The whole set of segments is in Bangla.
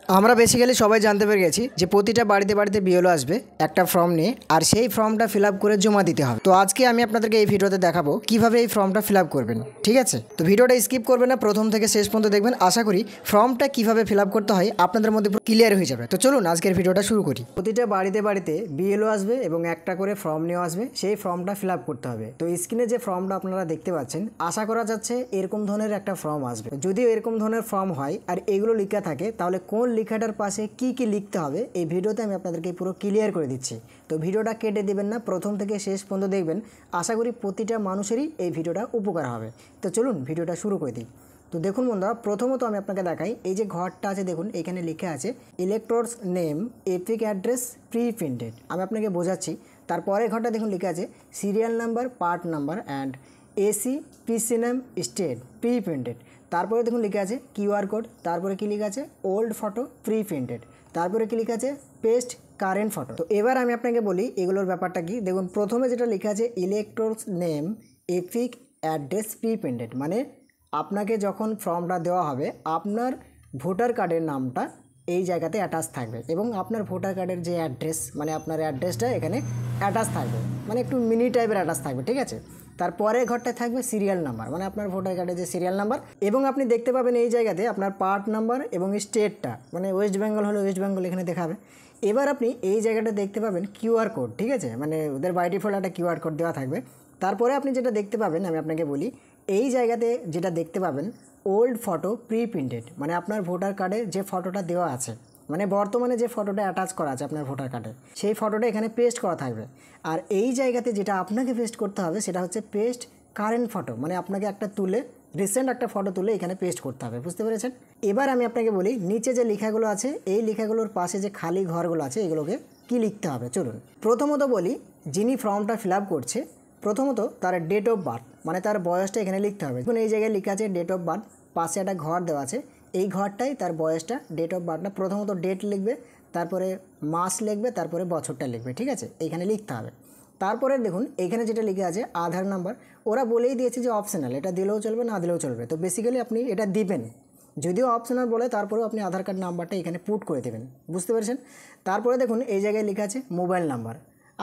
আমরা বেসিক্যালি সবাই জানতে পেরে গেছি যে প্রতিটা বাড়িতে বাড়িতে বিএলও আসবে একটা ফর্ম নিয়ে, আর সেই ফর্মটা ফিল আপ করে জমা দিতে হবে। তো আজকে আমি আপনাদেরকে এই ভিডিওতে দেখাবো কিভাবে এই ফর্মটা ফিল আপ করবেন। ঠিক আছে, তো ভিডিওটা স্কিপ করবেন না, প্রথম থেকে শেষ পর্যন্ত দেখবেন। আশা করি ফর্মটা কিভাবে ফিল আপ করতে হয় আপনাদের মধ্যে ক্লিয়ার হয়ে যাবে। তো চলুন আজকের ভিডিওটা শুরু করি। প্রতিটা বাড়িতে বাড়িতে বিএলও আসবে এবং একটা করে ফর্ম নিয়ে আসবে, সেই ফর্মটা ফিল আপ করতে হবে। তো স্ক্রিনে যে ফর্মটা আপনারা দেখতে পাচ্ছেন, আশা করা যাচ্ছে এরকম ধরনের একটা ফর্ম আসবে। যদিও এরকম ধরনের ফর্ম হয় আর এগুলো লেখা থাকে, তাহলে কোন লেখাটার পাশে কি কি লিখতে হবে এই ভিডিওতে আমি আপনাদেরকে পুরো ক্লিয়ার করে দিচ্ছি। তো ভিডিওটা কেটে দেবেন না, প্রথম থেকে শেষ পর্যন্ত দেখবেন। আশা করি প্রতিটা মানুষেরই এই ভিডিওটা উপকার হবে। তো চলুন ভিডিওটা শুরু করে দিই। তো দেখুন বন্ধুরা, প্রথমত আমি আপনাকে দেখাই, এই যে ঘরটা আছে দেখুন, এখানে লেখা আছে electors name, epic address, pre printed. আমি আপনাকে বোঝাচ্ছি। তারপরে ঘরটা দেখুন লেখা আছে serial number, part number and AC, PC name, state, pre printed. তারপরে দেখুন লেখা আছে কিউআর কোড। তারপরে কি লেখা আছে ওল্ড ফটো, প্রি প্রিন্টেড। তারপরে কি লেখা আছে পেস্ট কারেন্ট ফটো। তো এবার আমি আপনাকে বলি এগুলোর ব্যাপারটা কি। দেখুন প্রথমে যেটা লেখা আছে electors name, epic address, pre printed, মানে আপনাকে যখন ফর্মটা দেওয়া হবে আপনার ভোটার কার্ডের নামটা এই জায়গাতে অ্যাটাচ থাকবে এবং আপনার ভোটার কার্ডের যে অ্যাড্রেস, মানে আপনার অ্যাড্রেসটা এখানে অ্যাটাচ থাকবে, মানে একটু মিনি টাইপের অ্যাটাচ থাকবে। ঠিক আছে, তারপরে ঘরটায় থাকবে সিরিয়াল নাম্বার, মানে আপনার ভোটার কার্ডের যে সিরিয়াল নাম্বার, এবং আপনি দেখতে পাবেন এই জায়গাতে আপনার পার্ট নাম্বার এবং স্টেটটা, মানে ওয়েস্ট বেঙ্গল হলে ওয়েস্ট বেঙ্গল এখানে দেখাবে। এবার আপনি এই জায়গাটা দেখতে পাবেন কিউআর কোড। ঠিক আছে, মানে ওদের বাই ডিফল্ট একটা কিউআর কোড দেওয়া থাকবে। তারপরে আপনি যেটা দেখতে পাবেন, আমি আপনাকে বলি, এই জায়গাতে যেটা দেখতে পাবেন ওল্ড ফটো, প্রি প্রিন্টেড, মানে আপনার ভোটার কার্ডে যে ফটোটা দেওয়া আছে, মানে বর্তমানে যে ফটোটা অ্যাটাচ করা আছে আপনার ভোটার কার্ডে, সেই ফটোটা এখানে পেস্ট করা থাকবে। আর এই জায়গাতে যেটা আপনাকে পেস্ট করতে হবে সেটা হচ্ছে পেস্ট কারেন্ট ফটো, মানে আপনাকে একটা তুলে রিসেন্ট একটা ফটো তুলে এখানে পেস্ট করতে হবে। বুঝতে পেরেছেন? এবার আমি আপনাকে বলি নিচে যে লেখাগুলো আছে, এই লেখাগুলোর পাশে যে খালি ঘরগুলো আছে এগুলোকে কি লিখতে হবে। চলুন প্রথমত বলি, যিনি ফর্মটা ফিল আপ করছে প্রথমত তার ডেট অফ বার্থ, মানে তার বয়সটা এখানে লিখতে হবে। এখন এই জায়গায় লেখা আছে ডেট অফ বার্থ, পাশে একটা ঘর দেওয়া আছে, এই ঘরটাই তার বয়সটা, ডেট অফ বার্থটা প্রথমত ডেট লিখবে, তারপরে মাস লিখবে, তারপরে বছরটা লিখবে। ঠিক আছে, এইখানে লিখতে হবে। তারপরে দেখুন এইখানে যেটা লিখে আছে আধার নাম্বার, ওরা বলেই দিয়েছে যে অপশনাল, এটা দিলেও চলবে না দিলেও চলবে। তো বেসিক্যালি আপনি এটা দিবেন, যদিও অপশনাল বলে, তারপরেও আপনি আধার কার্ড নাম্বারটা এখানে পুট করে দেবেন। বুঝতে পেরেছেন? তারপরে দেখুন এই জায়গায় লেখা আছে মোবাইল নাম্বার,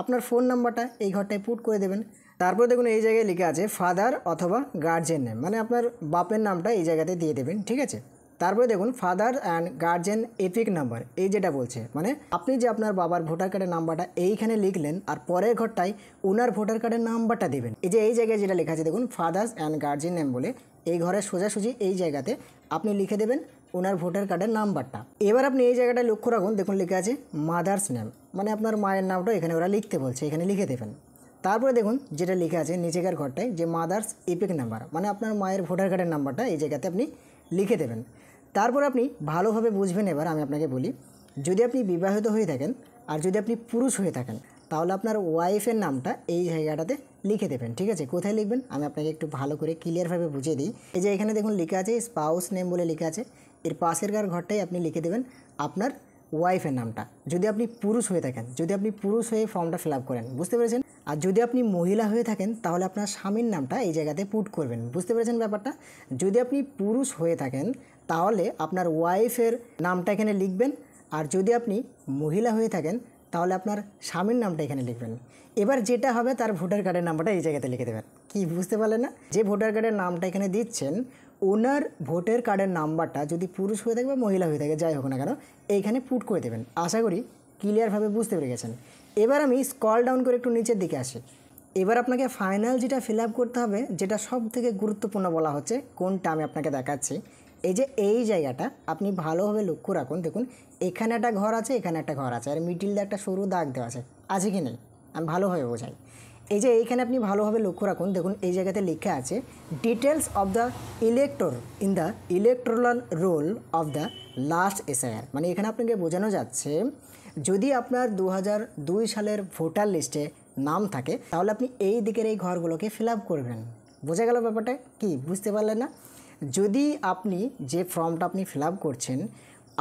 আপনার ফোন নাম্বারটা এই ঘরটায় পুট করে দেবেন। তারপরে দেখুন এই জায়গায় লেখা আছে ফাদার অথবা গার্জেন নেম, মানে আপনার বাপের নামটা এই জায়গাতে দিয়ে দেবেন। ঠিক আছে, তারপরে দেখুন father and guardian epic number, এই যেটা বলছে, মানে আপনি যে আপনার বাবার ভোটার কার্ডের নাম্বারটা এইখানে লিখলেন আর পরের ঘরটায় ওনার ভোটার কার্ডের নাম্বারটা দেবেন। এই যে এই জায়গায় যেটা লেখা আছে দেখুন ফাদার্স অ্যান্ড গার্জেন নেম বলে, এই ঘরের সোজাসুজি এই জায়গাতে আপনি লিখে দেবেন ওনার ভোটার কার্ডের নাম্বারটা। এবার আপনি এই জায়গাটায় লক্ষ্য রাখুন, দেখুন লেখা আছে মাদার্স নেম, মানে আপনার মায়ের নামটা এখানে ওরা লিখতে বলছে, এখানে লিখে দেবেন। তারপরে দেখুন যেটা লেখা আছে নিচেকার ঘরটায় যে মাদার্স এপিক নাম্বার, মানে আপনার মায়ের ভোটার কার্ডের নাম্বারটা এই জায়গাতে আপনি লিখে দেবেন। তারপর আপনি ভালোভাবে বুঝবেন। এবার আমি আপনাকে বলি, যদি আপনি বিবাহিত হয়ে থাকেন আর যদি আপনি পুরুষ হয়ে থাকেন, তাহলে আপনার ওয়াইফের নামটা এই জায়গাটাতে লিখে দেবেন। ঠিক আছে, কোথায় লিখবেন আমি আপনাকে একটু ভালো করে ক্লিয়ারভাবে বুঝিয়ে দিই। এই যে এখানে দেখুন লেখা আছে স্পাউস নেম বলে লেখা আছে, এর পাশের ঘরটাই আপনি লিখে দেবেন আপনার ওয়াইফের নামটা, যদি আপনি পুরুষ হয়ে থাকেন, যদি আপনি পুরুষ হয়ে ফর্মটা ফিল আপ করেন। বুঝতে পেরেছেন? আর যদি আপনি মহিলা হয়ে থাকেন তাহলে আপনার স্বামীর নামটা এই জায়গাতে পুট করবেন। বুঝতে পেরেছেন ব্যাপারটা? যদি আপনি পুরুষ হয়ে থাকেন তাহলে আপনার ওয়াইফের নামটা এখানে লিখবেন, আর যদি আপনি মহিলা হয়ে থাকেন তাহলে আপনার স্বামীর নামটা এখানে লিখবেন। এবার যেটা হবে তার ভোটার কার্ডের নাম্বারটা এই জায়গাতে লিখে দেবেন। কি বুঝতে পারলেন না? যে ভোটার কার্ডের নামটা এখানে দিচ্ছেন, ওনার ভোটার কার্ডের নাম্বারটা যদি পুরুষ হয়ে থাকে বা মহিলা হয়ে থাকে, যাই হোক না কেন, এইখানে পুট করে দেবেন। আশা করি ক্লিয়ারভাবে বুঝতে পেরে গেছেন। এবার আমি স্ক্রল ডাউন করে একটু নিচের দিকে আসি। এবার আপনাকে ফাইনাল যেটা ফিল আপ করতে হবে, যেটা সব থেকে গুরুত্বপূর্ণ বলা হচ্ছে, কোনটা আমি আপনাকে দেখাচ্ছি। এই যে এই জায়গাটা আপনি ভালোভাবে লক্ষ্য রাখুন, দেখুন এখানে একটা ঘর আছে, এখানে একটা ঘর আছে, আর মিডিল দিয়ে একটা সরু দাগ দেওয়া আছে কি নেই আমি ভালোভাবে বোঝাই। এই যে এইখানে আপনি ভালোভাবে লক্ষ্য রাখুন, দেখুন এই জায়গাতে লেখা আছে details of the elector in the electoral roll of the last SIR, মানে এখানে আপনাকে বোঝানো যাচ্ছে যদি আপনার 2002 সালের ভোটার লিস্টে নাম থাকে তাহলে আপনি এই দিকের এই ঘরগুলোকে ফিল আপ করবেন। বোঝা গেল ব্যাপারটা? কি বুঝতে পারলেন না? যদি আপনি যে ফর্মটা আপনি ফিল আপ করছেন,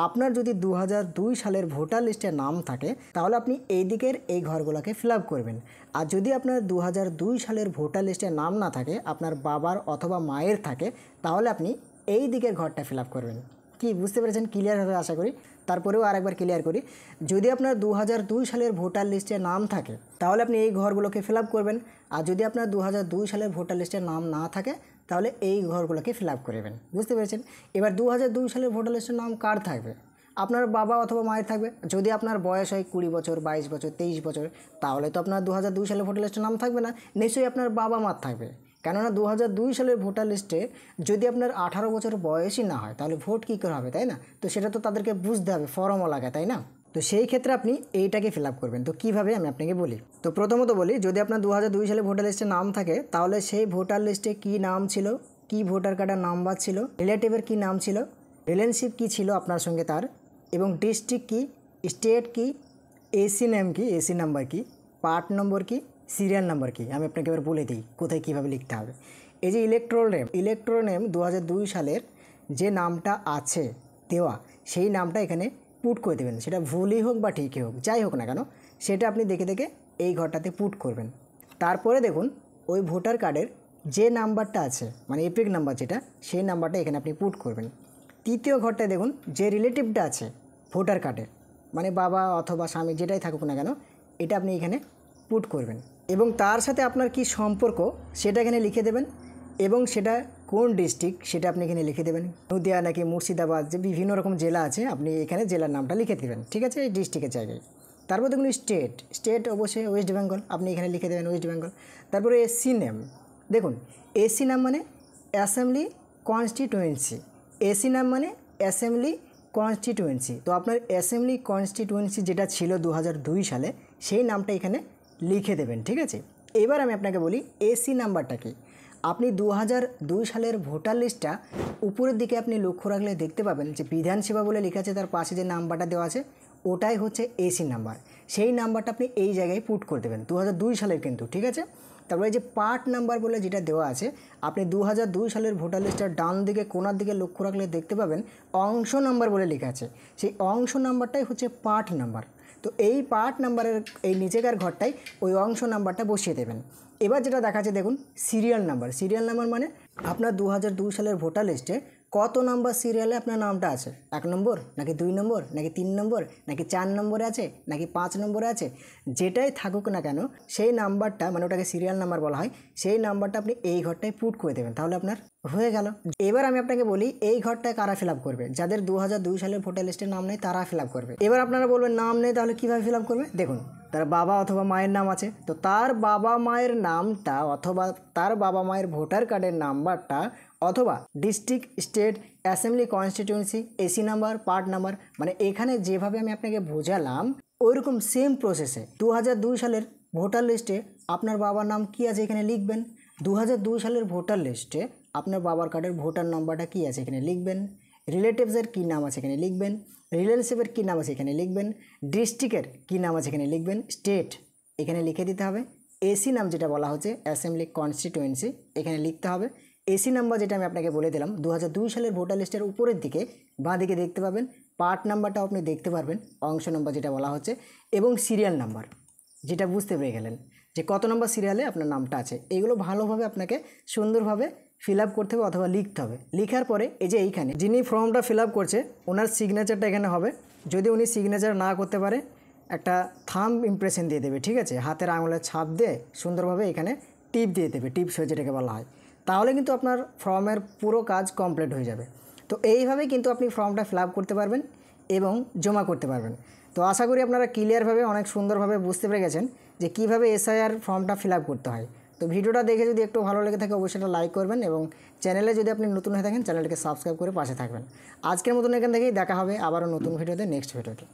আপনার যদি 2002 সালের ভোটার লিস্টে নাম থাকে তাহলে আপনি এই দিকের এই ঘরগুলোকে ফিল আপ করবেন। আর যদি আপনার 2002 সালের ভোটার লিস্টে নাম না থাকে, আপনার বাবার অথবা মায়ের থাকে, তাহলে আপনি এই দিকের ঘরটা ফিল আপ করবেন। কি বুঝতে পেরেছেন ক্লিয়ার হবে আশা করি। তারপরেও আরেকবার ক্লিয়ার করি, যদি আপনার 2002 সালের ভোটার লিস্টে নাম থাকে তাহলে আপনি এই ঘরগুলোকে ফিল আপ করবেন, আর যদি আপনার 2002 সালের ভোটার লিস্টে নাম না থাকে তাহলে এই ঘরগুলোকে ফিল আপ করবেন। বুঝতে পেরেছেন। এবার 2002 সালের ভোটার লিস্টের নাম কার থাকবে? আপনার বাবা অথবা মায়ের থাকবে। যদি আপনার বয়স হয় 20 বছর, 22 বছর, 23 বছর, তাহলে তো আপনার 2002 সালের ভোটার লিস্টের নাম থাকবে না, নিশ্চয়ই আপনার বাবা মার থাকবে। কেননা 2002 সালের ভোটার লিস্টে যদি আপনার 18 বছর বয়সই না হয় তাহলে ভোট কী করে হবে, তাই না? তো সেটা তো তাদেরকে বুঝতে হবে, ফর্মও লাগে, তাই না? তো সেই ক্ষেত্রে আপনি এইটাকে ফিল আপ করবেন। তো কীভাবে আমি আপনাকে বলি। তো প্রথমত বলি, যদি আপনার 2002 সালে ভোটার লিস্টে নাম থাকে তাহলে সেই ভোটার লিস্টে কী নাম ছিল, কী ভোটার কার্ডের নাম্বার ছিল, রিলেটিভের কী নাম ছিল, রিলেশনশিপ কী ছিল আপনার সঙ্গে তার, এবং ডিস্ট্রিক্ট কী, স্টেট কী, এসি নেম কী, এসি নাম্বার কী, পার্ট নম্বর কী, সিরিয়াল নাম্বার কী। আমি আপনাকে এবার বলে দিই কোথায় কীভাবে লিখতে হবে। এই যে ইলেকট্রল নেম 2002 সালের যে নামটা আছে দেওয়া, সেই নামটা এখানে পুট করে দেবেন। সেটা ভুলই হোক বা ঠিকই হোক, যাই হোক না কেন, সেটা আপনি দেখে দেখে এই ঘরটাতে পুট করবেন। তারপরে দেখুন ওই ভোটার কার্ডের যে নাম্বারটা আছে, মানে এপিক নাম্বার যেটা, সেই নাম্বারটা এখানে আপনি পুট করবেন। তৃতীয় ঘরটায় দেখুন যে রিলেটিভটা আছে ভোটার কার্ডের, মানে বাবা অথবা স্বামী যেটাই থাকুক না কেন, এটা আপনি এখানে পুট করবেন। এবং তার সাথে আপনার কি সম্পর্ক সেটা এখানে লিখে দেবেন, এবং সেটা কোন ডিস্ট্রিক্ট সেটা আপনি এখানে লিখে দেবেন। নদিয়া নাকি মুর্শিদাবাদ, যে বিভিন্ন রকম জেলা আছে, আপনি এখানে জেলার নামটা লিখে দেবেন, ঠিক আছে, এই ডিস্ট্রিক্টের জায়গায়। তারপর দেখুন স্টেট অবশ্যই ওয়েস্ট বেঙ্গল, আপনি এখানে লিখে দেবেন ওয়েস্ট বেঙ্গল। তারপরে এসি নেম, দেখুন এসি নাম মানে অ্যাসেম্বলি কনস্টিটুয়েন্সি, এসি নাম মানে অ্যাসেম্বলি কনস্টিটুয়েন্সি। তো আপনার অ্যাসেম্বলি কনস্টিটুয়েন্সি যেটা ছিল 2002 সালে, সেই নামটা এখানে লিখে দেবেন, ঠিক আছে। এবার আমি আপনাকে বলি এসি নাম্বারটা কি। আপনি 2002 সালের ভোটার লিস্টটা উপরের দিকে আপনি লক্ষ্য রাখলে দেখতে পাবেন যে বিধানসভা বলে লেখা আছে, তার পাশে যে নাম্বারটা দেওয়া আছে ওটাই হচ্ছে এসি নাম্বার। সেই নাম্বারটা আপনি এই জায়গায় পুট করে দেবেন, 2002 সালের কিন্তু, ঠিক আছে। তারপরে যে পার্ট নাম্বার বলে যেটা দেওয়া আছে, আপনি 2002 সালের ভোটার লিস্টের ডান দিকে কোনার দিকে লক্ষ্য রাখলে দেখতে পাবেন অংশ নাম্বার বলে লেখা আছে, সেই অংশ নাম্বারটাই হচ্ছে পার্ট নাম্বার। তো এই পার্ট নাম্বারের এই নিচেকার ঘরটায় ওই অংশ নাম্বারটা বসিয়ে দেবেন। এবার যেটা দেখাচ্ছে দেখুন সিরিয়াল নাম্বার মানে আপনার 2002 সালের ভোটার লিস্টে কত নাম্বার সিরিয়ালে আপনার নামটা আছে, 1 নম্বর নাকি 2 নম্বর নাকি 3 নম্বর নাকি 4 নম্বরে আছে নাকি 5 নম্বরে আছে, যেটাই থাকুক না কেন সেই নাম্বারটা, মানে ওটাকে সিরিয়াল নাম্বার বলা হয়, সেই নাম্বারটা আপনি এই ঘরটায় পুট করে দেবেন, তাহলে আপনার হয়ে গেল। এবার আমি আপনাকে বলি এই ঘরটায় কারা ফিল আপ করবে, যাদের 2002 সালের ভোটার লিস্টের নাম নেই তারা ফিল আপ করবে। এবার আপনারা বলবেন নাম নেই তাহলে কীভাবে ফিল আপ করবে। দেখুন তার বাবা অথবা মায়ের নাম আছে, তো তার বাবা মায়ের নামটা অথবা তার বাবা মায়ের ভোটার কার্ডের নাম্বারটা অথবা district, state, assembly constituency, AC number, part number, মানে এখানে যেভাবে আমি আপনাকে বোঝালাম ওইরকম সেম প্রসেসে 2002 সালের ভোটার লিস্টে আপনার বাবার নাম কী আছে এখানে লিখবেন। 2002 সালের ভোটার লিস্টে আপনার বাবার কার্ডের ভোটার নাম্বারটা কী আছে এখানে লিখবেন, রিলেটিভসের কী নাম আছে এখানে লিখবেন, রিলেশনশিপের কী নাম আছে এখানে লিখবেন, ডিস্ট্রিক্টের কী নাম আছে এখানে লিখবেন, স্টেট এখানে লিখে দিতে হবে, এসি নাম যেটা বলা হচ্ছে অ্যাসেম্বলি কনস্টিটুয়েন্সি এখানে লিখতে হবে। এসি নাম্বার যেটা আমি আপনাকে বলে দিলাম 2002 সালের ভোটার লিস্টের উপরের দিকে বাঁ দিকে দেখতে পাবেন, পার্ট নাম্বারটাও আপনি দেখতে পারবেন, অংশ নাম্বার যেটা বলা হচ্ছে, এবং সিরিয়াল নাম্বার যেটা বুঝতে পেরে গেলেন যে কত নম্বর সিরিয়ালে আপনার নামটা আছে। এইগুলো ভালোভাবে আপনাকে সুন্দরভাবে ফিল আপ করতে হবে অথবা লিখতে হবে। লিখার পরে এই যে এইখানে যিনি ফর্মটা ফিল আপ করছে ওনার সিগনেচারটা এখানে হবে। যদি উনি সিগনেচার না করতে পারে একটা থাম্ব ইমপ্রেশন দিয়ে দেবে, ঠিক আছে, হাতের আঙুলের ছাপ দিয়ে সুন্দরভাবে এখানে টিপ দিয়ে দেবে, টিপস হয়ে যেটাকে বলা হয়, তাহলে কিন্তু আপনার ফর্মের পুরো কাজ কমপ্লিট হয়ে যাবে। তো এইভাবেই কিন্তু আপনি ফর্মটা ফিল আপ করতে পারবেন এবং জমা করতে পারবেন। তো আশা করি আপনারা ক্লিয়ারভাবে অনেক সুন্দরভাবে বুঝতে পেরে গেছেন যে কীভাবে এসআইআর ফর্মটা ফিল আপ করতে হয়। তো ভিডিওটা দেখে যদি একটু ভালো লেগে থাকে অবশ্যই একটা লাইক করবেন, এবং চ্যানেলে যদি আপনি নতুন হয়ে থাকেন চ্যানেলটিকে সাবস্ক্রাইব করে পাশে থাকবেন। আজকের মতন এখান থেকেই দেখা হবে আবারও নতুন ভিডিওতে, নেক্সট ভিডিওতে।